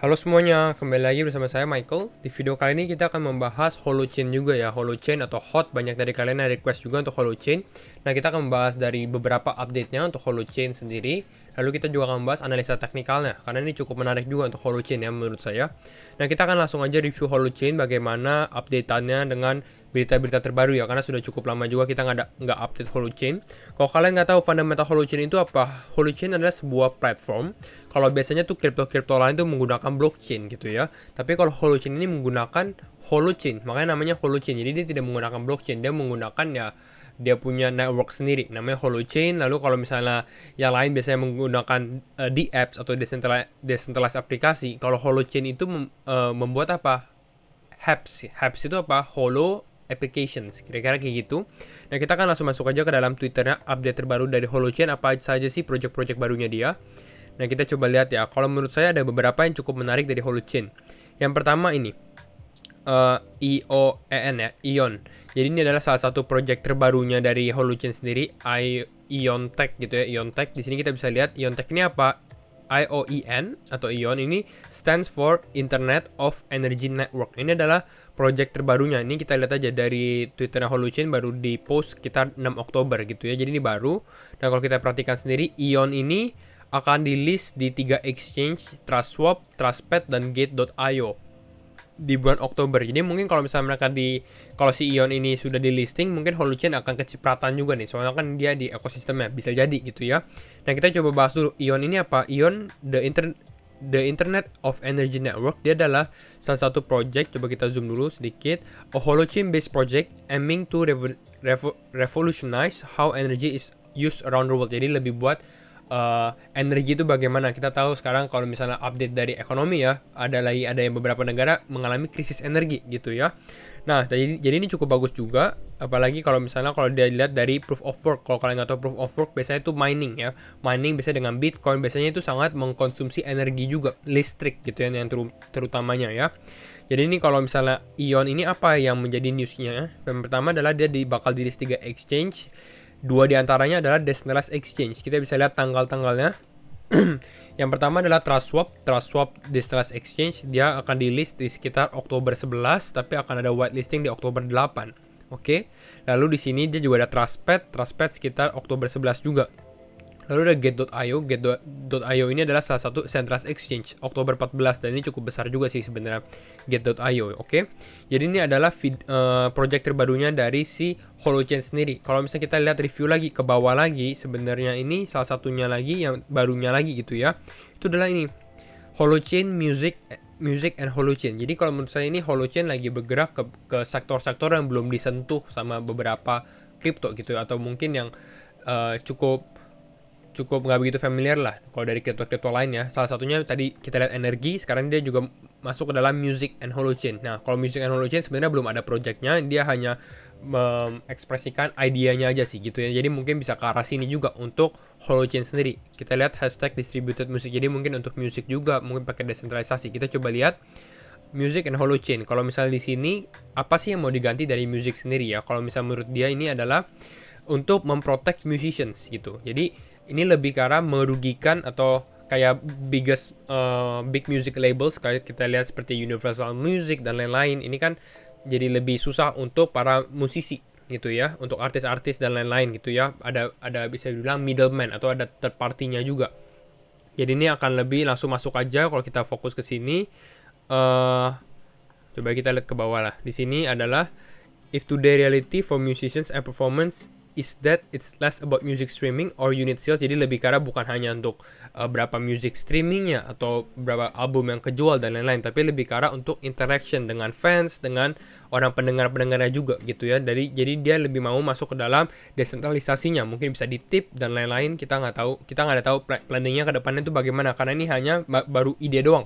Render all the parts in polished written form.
Halo semuanya, kembali lagi bersama saya Michael. Di video kali ini kita akan membahas Holochain juga ya. Holochain atau HOT, banyak dari kalian yang request juga untuk Holochain. Nah, kita akan membahas dari beberapa update-nya untuk Holochain sendiri. Lalu kita juga akan membahas analisa teknikalnya, karena ini cukup menarik juga untuk Holochain ya menurut saya. Nah, kita akan langsung aja review Holochain, bagaimana update-annya dengan berita-berita terbaru ya, karena sudah cukup lama juga kita nggak update Holochain. Kalau kalian nggak tahu fundamental Holochain itu apa, Holochain adalah sebuah platform. Kalau biasanya tuh kripto-kripto lain tuh menggunakan blockchain gitu ya, tapi kalau Holochain ini menggunakan Holochain, makanya namanya Holochain. Jadi dia tidak menggunakan blockchain, dia menggunakan ya dia punya network sendiri namanya Holochain. Lalu kalau misalnya yang lain biasanya menggunakan DApps atau decentralized aplikasi, kalau Holochain itu membuat apa? Apps itu apa? Holo applications, kira-kira kayak gitu. Nah, kita akan langsung masuk aja ke dalam Twitternya, update terbaru dari Holochain, apa saja sih project-project barunya dia. Nah, kita coba lihat ya. Kalau menurut saya ada beberapa yang cukup menarik dari Holochain. Yang pertama ini, IOEN ya, Ion. Jadi ini adalah salah satu project terbarunya dari Holochain sendiri, IonTech gitu ya, IonTech. Di sini kita bisa lihat IonTech ini apa? IOEN atau Ion ini stands for Internet of Energy Network. Ini adalah project terbarunya. Ini kita lihat aja dari Twitter Holochain, baru di post sekitar 6 Oktober gitu ya. Jadi ini baru. Dan kalau kita perhatikan sendiri, Ion ini akan di list di 3 exchange, TrustSwap, Trustpad, dan Gate.io di bulan Oktober. Jadi mungkin kalau misalnya mereka kalau si Ion ini sudah di listing, mungkin Holochain akan kecipratan juga nih. Soalnya kan dia di ekosistemnya, bisa jadi gitu ya. Nah, kita coba bahas dulu Ion ini apa. Ion the Internet of Energy Network, dia adalah salah satu project. Coba kita zoom dulu sedikit. A Holochain based project aiming to revolutionize how energy is used around the world. Jadi lebih buat energi itu bagaimana. Kita tahu sekarang kalau misalnya update dari ekonomi ya, ada yang beberapa negara mengalami krisis energi gitu ya. Nah, jadi ini cukup bagus juga, apalagi kalau misalnya kalau dilihat dari proof of work. Kalau kalian nggak tahu proof of work, biasanya itu mining ya. Mining biasanya dengan Bitcoin, biasanya itu sangat mengkonsumsi energi juga, listrik gitu ya, yang terutamanya ya. Jadi ini kalau misalnya Ion ini apa yang menjadi newsnya? Yang pertama adalah dia bakal di list 3 exchange. 2 diantaranya adalah decentralized exchange. Kita bisa lihat tanggal-tanggalnya. Yang pertama adalah TrustSwap Decentralized Exchange. Dia akan di list di sekitar Oktober 11, tapi akan ada whitelisting di Oktober 8. Oke. Lalu di sini dia juga ada Trustpad sekitar Oktober 11 juga. Lalu ada Gate.io ini adalah salah satu centralized exchange Oktober 14, dan ini cukup besar juga sih sebenarnya Gate.io. Oke. Jadi ini adalah project terbarunya dari si Holochain sendiri. Kalau misalnya kita lihat review lagi ke bawah lagi, sebenarnya ini salah satunya lagi yang barunya lagi gitu ya. Itu adalah ini Holochain Music and Holochain. Jadi kalau menurut saya ini Holochain lagi bergerak ke sektor-sektor yang belum disentuh sama beberapa kripto gitu, atau mungkin yang cukup nggak begitu familiar lah kalau dari kripto-kripto lain ya. Salah satunya tadi kita lihat energi, sekarang dia juga masuk ke dalam Music and Holochain. Nah, kalau Music and Holochain sebenarnya belum ada projectnya, dia hanya mengekspresikan idenya aja sih gitu ya. Jadi mungkin bisa ke arah sini juga untuk Holochain sendiri. Kita lihat hashtag distributed music, jadi mungkin untuk music juga mungkin pakai desentralisasi. Kita coba lihat Music and Holochain. Kalau misalnya di sini apa sih yang mau diganti dari music sendiri ya? Kalau misalnya menurut dia ini adalah untuk memprotect musicians gitu. Jadi ini lebih ke arah merugikan atau kayak big music labels, kayak kita lihat seperti Universal Music dan lain-lain. Ini kan jadi lebih susah untuk para musisi gitu ya, untuk artis-artis dan lain-lain gitu ya. Ada bisa dibilang middleman atau ada third party-nya juga. Jadi ini akan lebih langsung masuk aja kalau kita fokus ke sini. Coba kita lihat ke bawah lah. Di sini adalah if today reality for musicians and performance is that it's less about music streaming or unit sales. Jadi lebih karena bukan hanya untuk berapa music streamingnya atau berapa album yang kejual dan lain-lain, tapi lebih karena untuk interaction dengan fans, dengan orang pendengarnya juga gitu ya. Jadi dia lebih mau masuk ke dalam desentralisasinya, mungkin bisa ditip dan lain-lain. Kita nggak ada tahu planningnya ke depannya itu bagaimana, karena ini hanya baru ide doang.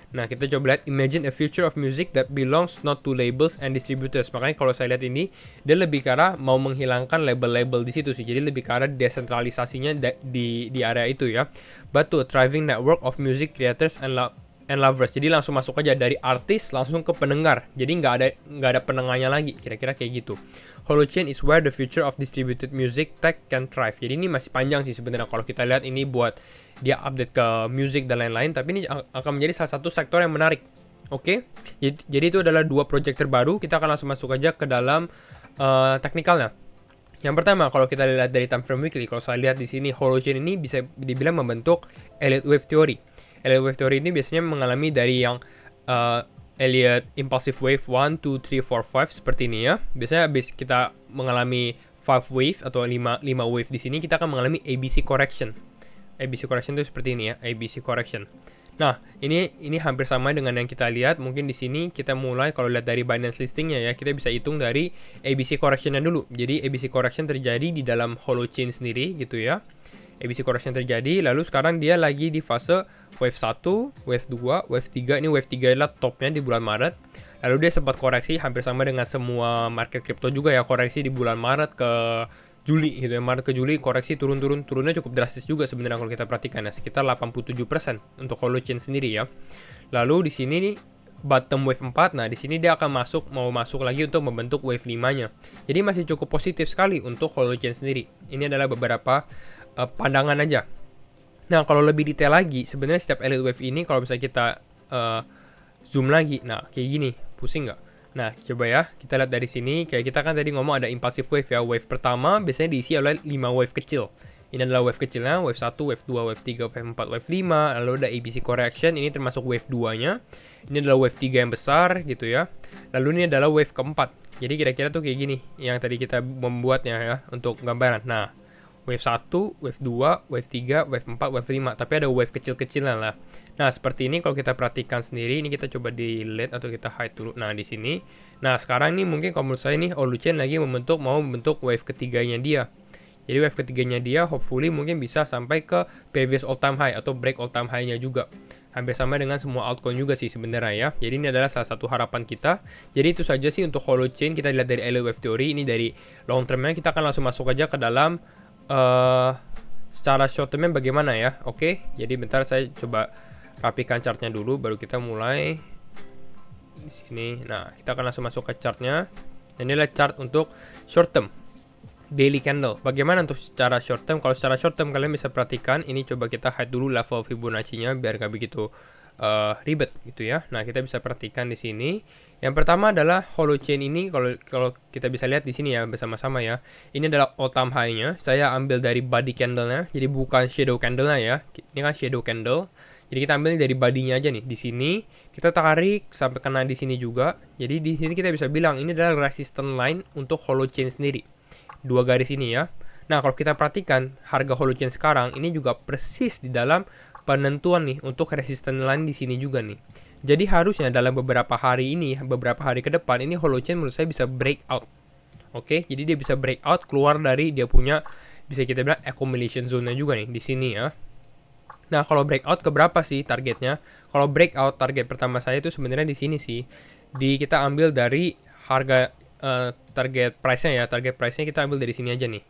Nah, kita coba lihat imagine a future of music that belongs not to labels and distributors. Makanya kalau saya lihat ini, dia lebih ke arah mau menghilangkan label-label di situ sih. Jadi lebih ke arah desentralisasinya di area itu ya. But to a thriving network of music creators and and lovers. Jadi langsung masuk aja dari artis langsung ke pendengar. Jadi nggak ada penengahnya lagi. Kira-kira kayak gitu. Holochain is where the future of distributed music tech can thrive. Jadi ini masih panjang sih sebenarnya kalau kita lihat ini buat dia update ke music dan lain-lain. Tapi ini akan menjadi salah satu sektor yang menarik. Oke. Jadi itu adalah 2 project terbaru. Kita akan langsung masuk aja ke dalam teknikalnya. Yang pertama, kalau kita lihat dari time frame weekly, kalau saya lihat di sini Holochain ini bisa dibilang membentuk Elliott Wave Theory. Elliott Wave Theory ini biasanya mengalami dari yang Elliott Impulsive Wave 1, 2, 3, 4, 5 seperti ini ya. Biasanya habis kita mengalami 5 wave atau 5 wave di sini, kita akan mengalami ABC correction. ABC correction itu seperti ini ya, ABC correction. Nah, ini hampir sama dengan yang kita lihat. Mungkin di sini kita mulai kalau lihat dari Binance listingnya ya, kita bisa hitung dari ABC correction-nya dulu. Jadi ABC correction terjadi di dalam Holochain sendiri gitu ya. ABC correction terjadi, lalu sekarang dia lagi di fase wave 1, wave 2, wave 3. Ini wave 3 adalah topnya di bulan Maret. Lalu dia sempat koreksi hampir sama dengan semua market crypto juga ya, koreksi di bulan Maret ke Juli gitu ya, Maret ke Juli koreksi turunnya cukup drastis juga sebenarnya kalau kita perhatikan ya, sekitar 87% untuk Holochain sendiri ya. Lalu di sini nih bottom wave 4, nah di sini dia akan mau masuk lagi untuk membentuk wave 5-nya. Jadi masih cukup positif sekali untuk Holochain sendiri. Ini adalah beberapa pandangan aja. Nah, kalau lebih detail lagi, sebenarnya setiap Elliott Wave ini kalau misalnya kita zoom lagi, nah kayak gini, pusing nggak? Nah, coba ya, kita lihat dari sini, kayak kita kan tadi ngomong ada impulsive wave ya. Wave pertama biasanya diisi oleh 5 wave kecil. Ini adalah wave kecilnya, wave 1, wave 2, wave 3, wave 4, wave 5. Lalu ada ABC correction, ini termasuk wave 2-nya. Ini adalah wave 3 yang besar gitu ya. Lalu ini adalah wave keempat. Jadi kira-kira tuh kayak gini, yang tadi kita membuatnya ya, untuk gambaran. Nah, wave 1, wave 2, wave 3, wave 4, wave 5. Tapi ada wave kecil-kecilnya lah. Nah, seperti ini kalau kita perhatikan sendiri, ini kita coba delete atau kita hide dulu. Nah, di sini. Nah, sekarang ini mungkin kalau menurut saya nih, Holochain lagi mau membentuk wave ketiganya dia. Jadi wave ketiganya dia hopefully mungkin bisa sampai ke previous all time high atau break all time high-nya juga. Hampir sama dengan semua altcoin juga sih sebenarnya ya. Jadi ini adalah salah satu harapan kita. Jadi itu saja sih untuk Holochain. Kita lihat dari Elliott Wave Theory, ini dari long term-nya. Kita akan langsung masuk aja ke dalam secara short term-nya bagaimana ya. Oke, jadi bentar saya coba rapikan chartnya dulu baru kita mulai di sini. Nah, kita akan langsung masuk ke chartnya. Ini adalah chart untuk short term daily candle. Bagaimana untuk secara short term? Kalau secara short term kalian bisa perhatikan, ini coba kita hide dulu level Fibonacci-nya biar nggak begitu ribet gitu ya. Nah, kita bisa perhatikan di sini. Yang pertama adalah Holochain ini, kalau kita bisa lihat di sini ya bersama-sama ya. Ini adalah all time high-nya. Saya ambil dari body candle-nya, jadi bukan shadow candle-nya ya. Ini kan shadow candle. Jadi kita ambil dari body-nya aja nih. Di sini kita tarik sampai kena di sini juga. Jadi di sini kita bisa bilang ini adalah resistance line untuk Holochain sendiri. 2 garis ini ya. Nah, kalau kita perhatikan harga Holochain sekarang ini juga persis di dalam penentuan nih untuk resistance line di sini juga nih. Jadi harusnya dalam beberapa hari ini, beberapa hari ke depan ini Holochain menurut saya bisa breakout. Oke, jadi dia bisa breakout keluar dari dia punya bisa kita bilang accumulation zone-nya juga nih di sini ya. Nah, kalau breakout ke berapa sih targetnya? Kalau breakout target pertama saya itu sebenarnya di sini sih. Kita ambil dari harga target price-nya ya. Target price-nya kita ambil dari sini aja nih.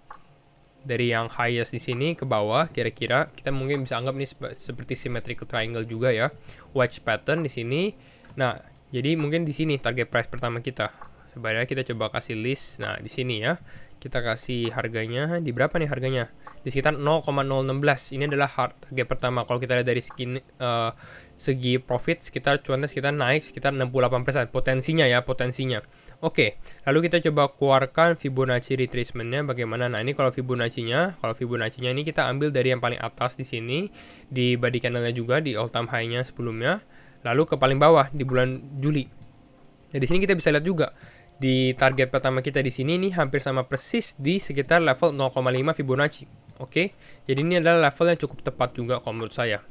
Dari yang highest di sini ke bawah kira-kira kita mungkin bisa anggap nih seperti symmetrical triangle juga ya. Wedge pattern di sini. Nah, jadi mungkin di sini target price pertama kita. Sebenarnya kita coba kasih list. Nah, di sini ya. Kita kasih harganya di berapa nih harganya? Di sekitar 0,016. Ini adalah target pertama. Kalau kita lihat dari segi profit sekitar cuannya sekitar naik sekitar 68%. Potensinya ya, potensinya. Oke, lalu kita coba keluarkan Fibonacci retracement-nya bagaimana. Nah, ini kalau Fibonacci-nya ini kita ambil dari yang paling atas di sini di body candle-nya juga di all time high-nya sebelumnya, lalu ke paling bawah di bulan Juli. Nah, di sini kita bisa lihat juga di target pertama kita di sini nih hampir sama persis di sekitar level 0,5 Fibonacci. Oke, jadi ini adalah level yang cukup tepat juga kalau menurut saya.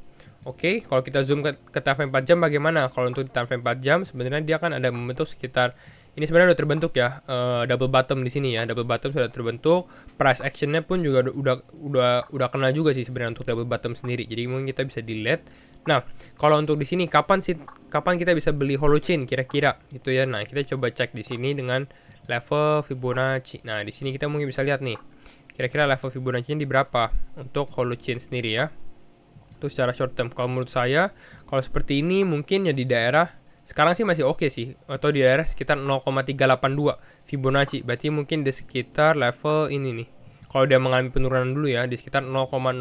Oke, kalau kita zoom ke time frame 4 jam bagaimana? Kalau untuk di time frame 4 jam sebenarnya dia kan ada membentuk sekitar ini sebenarnya udah terbentuk ya, double bottom di sini ya, double bottom sudah terbentuk. Price actionnya pun juga udah kena juga sih sebenarnya untuk double bottom sendiri. Jadi mungkin kita bisa delete. Nah, kalau untuk di sini kapan kita bisa beli Holochain kira-kira gitu ya. Nah, kita coba cek di sini dengan level Fibonacci. Nah, di sini kita mungkin bisa lihat nih. Kira-kira level Fibonacci di berapa untuk Holochain sendiri ya. Itu secara short term. Kalau menurut saya, kalau seperti ini mungkin ya di daerah sekarang sih masih oke sih, atau di daerah sekitar 0,382 Fibonacci. Berarti mungkin di sekitar level ini nih. Kalau dia mengalami penurunan dulu ya, di sekitar 0,009,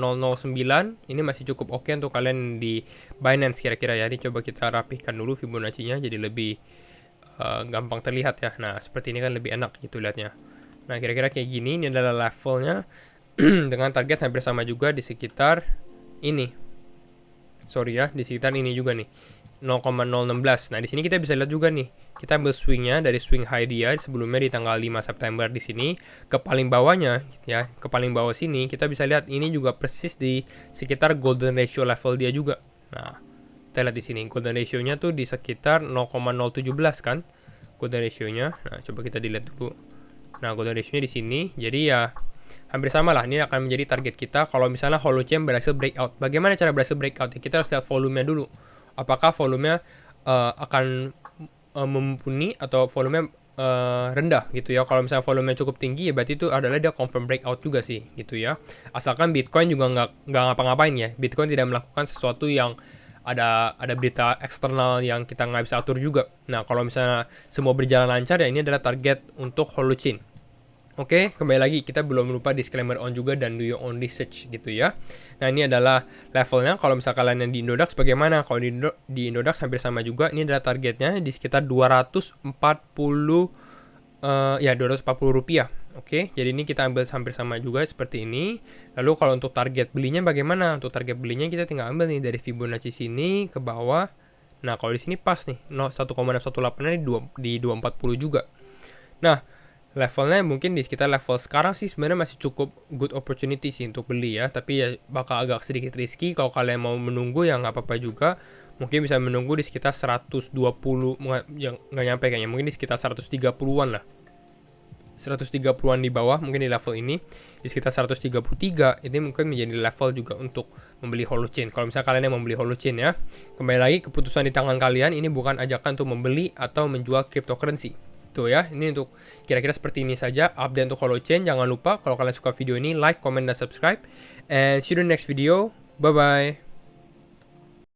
ini masih cukup oke untuk kalian di Binance kira-kira ya. Ini coba kita rapihkan dulu Fibonacci-nya jadi lebih gampang terlihat ya. Nah, seperti ini kan lebih enak gitu lihatnya. Nah, kira-kira kayak gini, ini adalah levelnya dengan target hampir sama juga di sekitar ini. Sorry ya, di sekitar ini juga nih. 0,016. Nah, di sini kita bisa lihat juga nih. Kita ambil swingnya dari swing high dia sebelumnya di tanggal 5 September di sini ke paling bawahnya ya, ke paling bawah sini kita bisa lihat ini juga persis di sekitar golden ratio level dia juga. Nah, kita lihat di sini golden ratio-nya tuh di sekitar 0,017 kan. Golden ratio-nya. Nah, coba kita dilihat dulu. Nah, golden ratio-nya di sini. Jadi ya hampir sama lah, ini akan menjadi target kita kalau misalnya Holochain berhasil breakout. Bagaimana cara berhasil breakout? Ya, kita harus lihat volumenya dulu. Apakah volumenya akan mumpuni atau volumenya rendah gitu ya. Kalau misalnya volumenya cukup tinggi ya berarti itu adalah dia confirm breakout juga sih gitu ya. Asalkan Bitcoin juga nggak ngapa-ngapain ya. Bitcoin tidak melakukan sesuatu yang ada berita eksternal yang kita nggak bisa atur juga. Nah, kalau misalnya semua berjalan lancar ya ini adalah target untuk Holochain. Oke, kembali lagi kita belum lupa disclaimer on juga dan do your own research gitu ya. Nah, ini adalah levelnya. Kalau misalnya kalian yang di Indodax bagaimana? Kalau di Indodax hampir sama juga. Ini adalah targetnya di sekitar 240 rupiah. Oke, jadi ini kita ambil hampir sama juga seperti ini. Lalu kalau untuk target belinya bagaimana? Untuk target belinya kita tinggal ambil nih dari Fibonacci sini ke bawah. Nah, kalau di sini pas nih 1,618 di 240 juga. Nah, levelnya mungkin di sekitar level sekarang sih sebenarnya masih cukup good opportunity sih untuk beli ya. Tapi ya bakal agak sedikit risky. Kalau kalian mau menunggu ya nggak apa-apa juga. Mungkin bisa menunggu di sekitar 120, yang nggak nyampe kayaknya. Mungkin di sekitar 130-an lah. 130-an di bawah mungkin di level ini. Di sekitar 133 ini mungkin menjadi level juga untuk membeli Holochain. Kalau misalnya kalian yang membeli Holochain ya. Kembali lagi keputusan di tangan kalian. Ini bukan ajakan untuk membeli atau menjual cryptocurrency. Ya, ini untuk kira-kira seperti ini saja update untuk Holochain. Jangan lupa kalau kalian suka video ini like, comment, dan subscribe, and see you in the next video. Bye bye.